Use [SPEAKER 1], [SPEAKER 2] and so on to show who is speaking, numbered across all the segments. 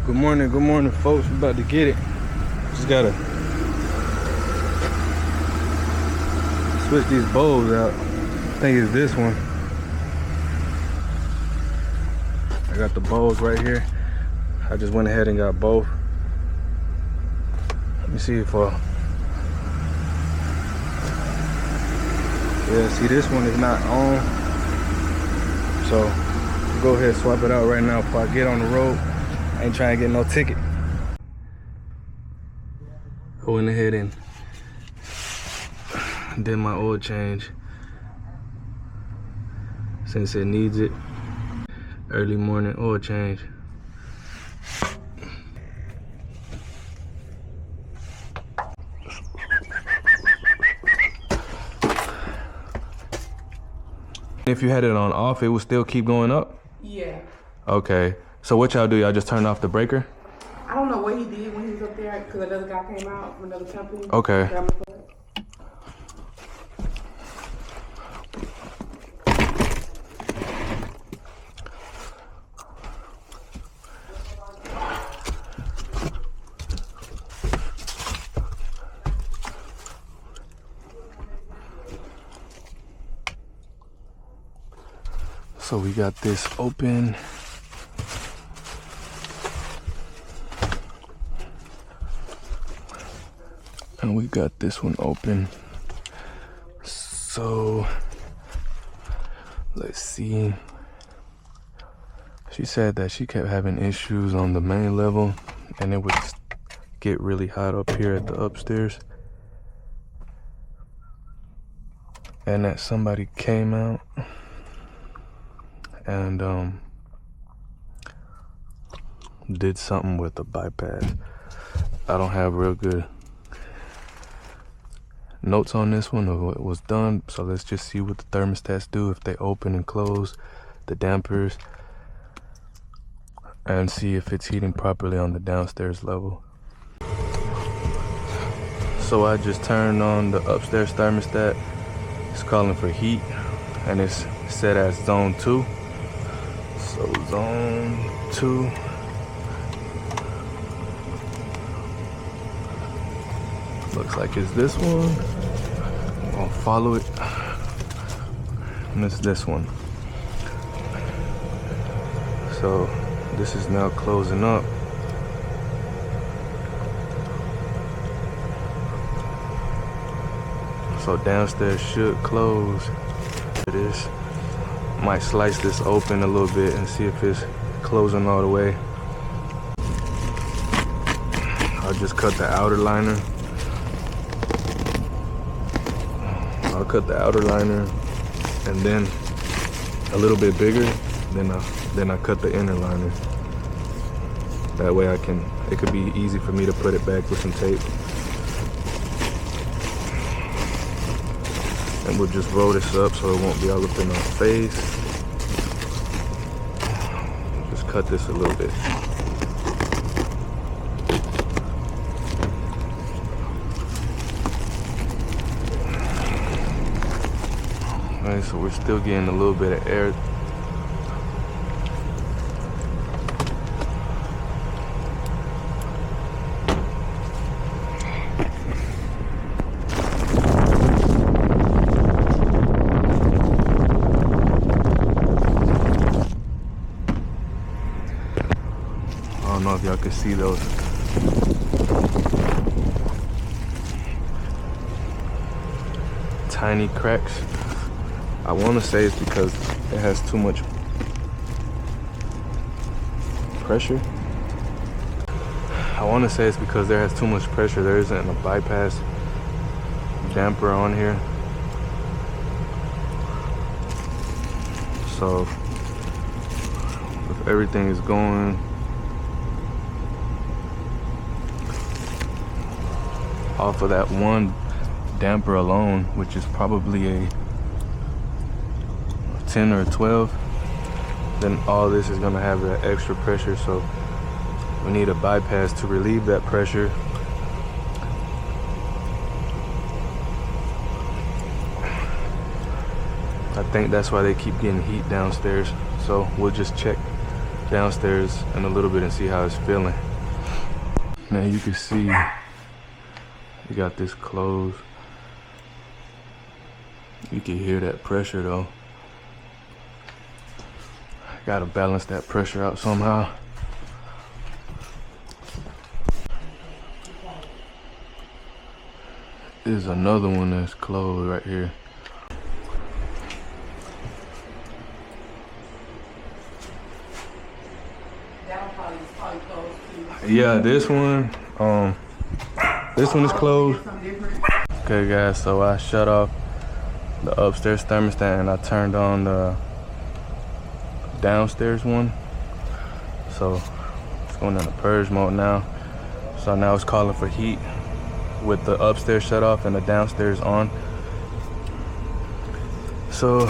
[SPEAKER 1] Good morning, folks. We're about to get it. Just gotta switch these bulbs out. I think it's this one. I got the bulbs right here. I just went ahead and got both. Let me see if yeah, see, this one is not on. So go ahead and swap it out right now before I get on the road. I ain't trying to get no ticket. I went ahead and did my oil change since it needs it. Early morning oil change. If you had it on off, it would still keep going up?
[SPEAKER 2] Yeah.
[SPEAKER 1] Okay. So what y'all do? Y'all just turn off the breaker?
[SPEAKER 2] I don't know what he did when he was up there because another guy came out from another company.
[SPEAKER 1] Okay. So we got this open. And we got this one open. So let's see. She said that she kept having issues on the main level and it would get really hot up here at the upstairs. And that somebody came out and did something with the bypass. I don't have real good notes on this one of what was done, so let's just see what the thermostats do if they open and close the dampers and see if it's heating properly on the downstairs level. So I just turned on the upstairs thermostat. It's calling for heat and it's set as zone 2. So zone 2. Looks like it's this one. I'll follow it. And it's this one. So this is now closing up. So downstairs should close. It is. Might slice this open a little bit and see if it's closing all the way. I'll just cut the outer liner. I'll cut the outer liner and then a little bit bigger, then I cut the inner liner. That way it could be easy for me to put it back with some tape. And we'll just roll this up so it won't be all up in our face. Just cut this a little bit. Alright, so we're still getting a little bit of air. I don't know if y'all can see those. Tiny cracks. I want to say it's because it has too much pressure. I want to say it's because there has too much pressure. There isn't a bypass damper on here. So if everything is going off of that one damper alone, which is probably a 10 or 12, then all this is going to have that extra pressure. So we need a bypass to relieve that pressure. I think that's why they keep getting heat downstairs. So we'll just check downstairs in a little bit and see how it's feeling. Now you can see you got this closed. You can hear that pressure though. Gotta balance that pressure out somehow. There's another one that's closed right here.
[SPEAKER 2] Probably closed too.
[SPEAKER 1] Yeah, this one is closed. Okay guys, so I shut off the upstairs thermostat and I turned on the downstairs one. So it's going into purge mode now. So now it's calling for heat with the upstairs shut off and the downstairs on. So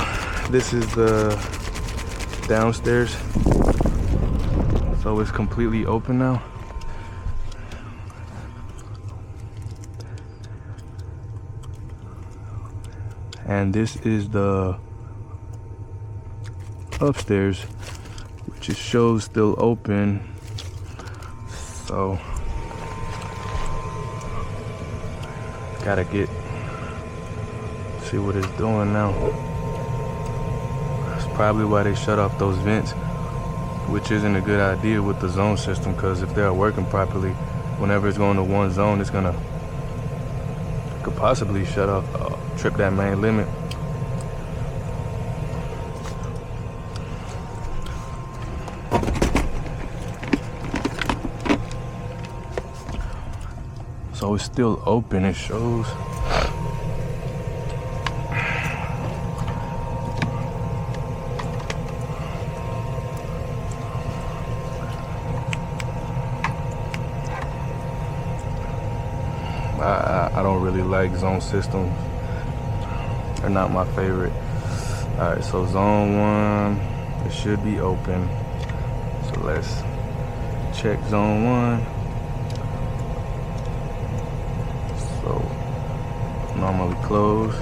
[SPEAKER 1] this is the downstairs. So it's completely open now. And this is the upstairs, which it shows still open. So gotta see what it's doing now. That's probably why they shut off those vents, which isn't a good idea with the zone system, because if they're working properly, whenever it's going to one zone, it's gonna could possibly shut off, trip that main limit. So it's still open, it shows. I don't really like zone systems. They're not my favorite. Alright, so zone 1, it should be open. So let's check zone 1. So normally closed.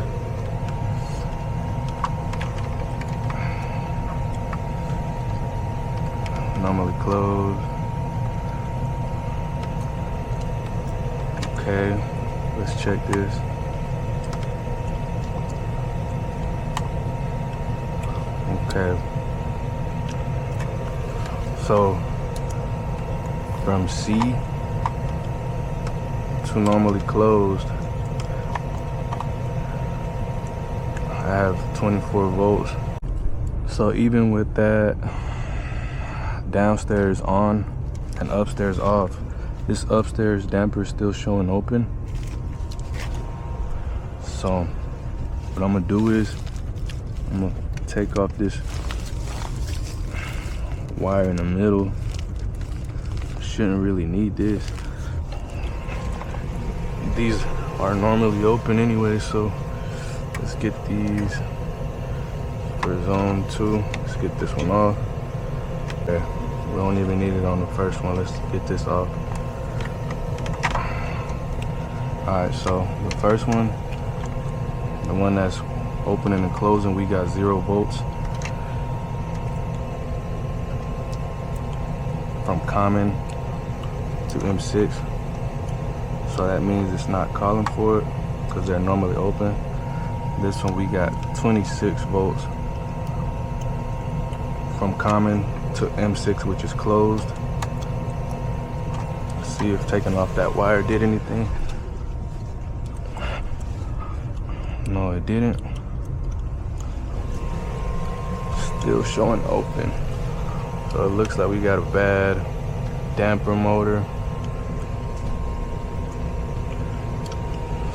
[SPEAKER 1] Normally closed. Okay, let's check this. Okay. So from C to normally closed, I have 24 volts. So even with that downstairs on and upstairs off, this upstairs damper is still showing open. So what I'm gonna do is I'm gonna take off this wire in the middle. Shouldn't really need this. These are normally open anyway, so let's get these for zone 2. Let's get this one off. Okay, we don't even need it on the first one. Let's get this off. Alright, so the first one, the one that's opening and closing, we got 0 volts. From common to M6. So that means it's not calling for it because they're normally open. This one we got 26 volts from common to M6, which is closed. See if taking off that wire did anything. No, it didn't. Still showing open. So it looks like we got a bad damper motor.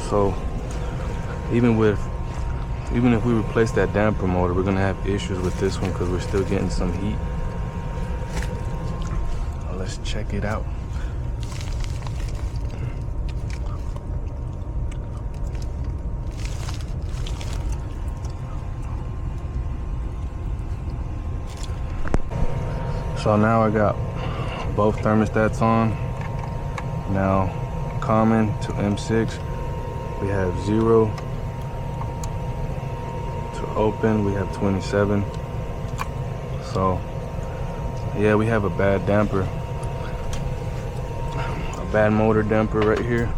[SPEAKER 1] So even if we replace that damper motor, we're gonna have issues with this one because we're still getting some heat. Let's check it out. So now I got both thermostats on. Now common to M6, we have 0. To open, we have 27. So yeah, we have a bad damper, a bad motor damper right here.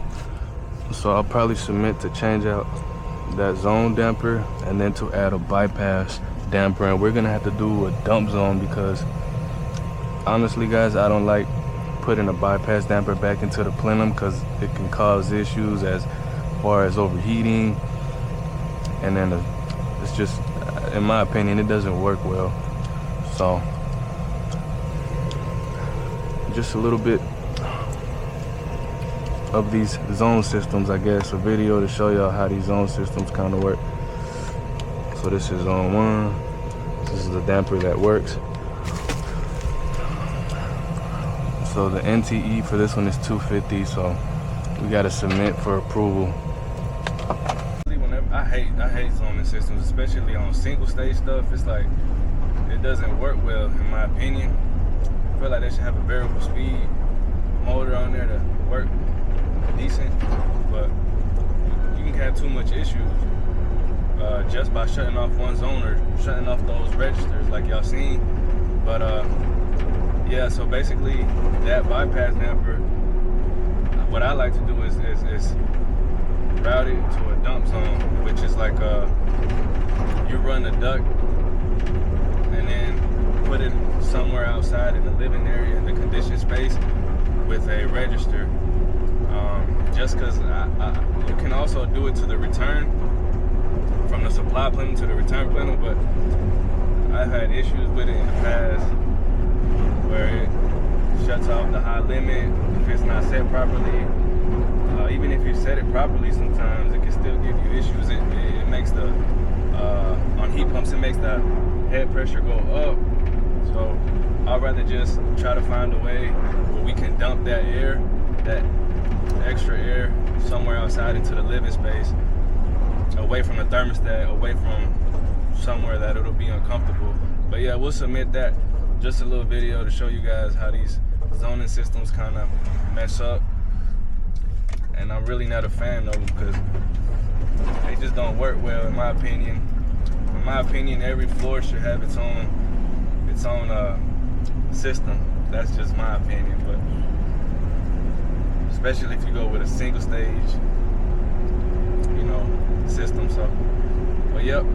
[SPEAKER 1] So I'll probably submit to change out that zone damper and then to add a bypass damper. And we're gonna have to do a dump zone because honestly, guys, I don't like putting a bypass damper back into the plenum because it can cause issues as far as overheating, and then it's just, in my opinion, it doesn't work well. So just a little bit of these zone systems, I guess, a video to show y'all how these zone systems kind of work. So this is zone 1. This is the damper that works. So the NTE for this one is 250, so we got to submit for approval. Whenever I hate zoning systems, especially on single stage stuff. It's like it doesn't work well, in my opinion. I feel like they should have a variable speed motor on there to work decent, but you can have too much issues just by shutting off one zone or shutting off those registers, like y'all seen. But yeah, so basically that bypass damper, what I like to do is route it to a dump zone, which is like you run the duct and then put it somewhere outside in the living area in the conditioned space with a register. Just because you can also do it to the return, from the supply plenum to the return plenum, but I've had issues with it in the past where it shuts off the high limit if it's not set properly. Even if you set it properly, sometimes it can still give you issues. It makes the, on heat pumps, it makes the head pressure go up. So I'd rather just try to find a way where we can dump that air, that extra air, somewhere outside into the living space, away from the thermostat, away from somewhere that it'll be uncomfortable. But yeah, we'll submit that, just a little video to show you guys how these zoning systems kind of mess up. And I'm really not a fan of them because they just don't work well, in my opinion. In my opinion, every floor should have its own system. That's just my opinion, but especially if you go with a single stage, system. So, but yep,